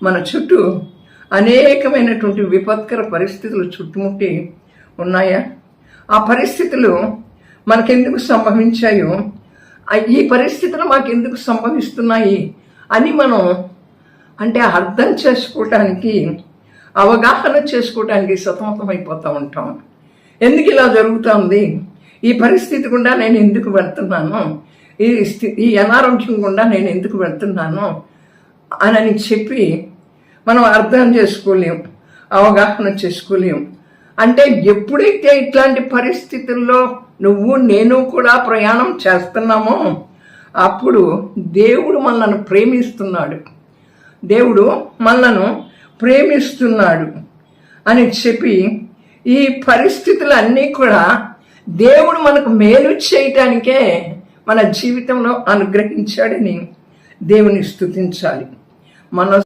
మన చుట్టూ అనేకమైనటువంటి విపత్కర పరిస్థితులు చుట్టుముట్టి ఉన్నాయా? ఆ పరిస్థితులు మనకెందుకు సంభవించాయో, ఈ పరిస్థితులు మాకెందుకు సంభవిస్తున్నాయి అని మనం అర్థం చేసుకోవటానికి, అవగాహన చేసుకోవటానికి సతమతమైపోతూ ఉంటాం. ఎందుకు ఇలా జరుగుతుంది? ఈ పరిస్థితి గుండా నేను ఎందుకు వెళ్తున్నాను? ఈ అనారోగ్యం గుండా నేను ఎందుకు వెళ్తున్నాను అని చెప్పి మనం అర్థం చేసుకోలేం, అవగాహన చేసుకోలేం. ఎప్పుడైతే ఇట్లాంటి పరిస్థితుల్లో నువ్వు నేను కూడా ప్రయాణం చేస్తున్నామో అప్పుడు దేవుడు మనల్ని ప్రేమిస్తున్నాడు, దేవుడు మనలను ప్రేమిస్తున్నాడు అని చెప్పి ఈ పరిస్థితులన్నీ కూడా దేవుడు మనకు మేలు చేయటానికే మన జీవితంలో అనుగ్రహించాడని దేవుని స్తుతించాలి. మన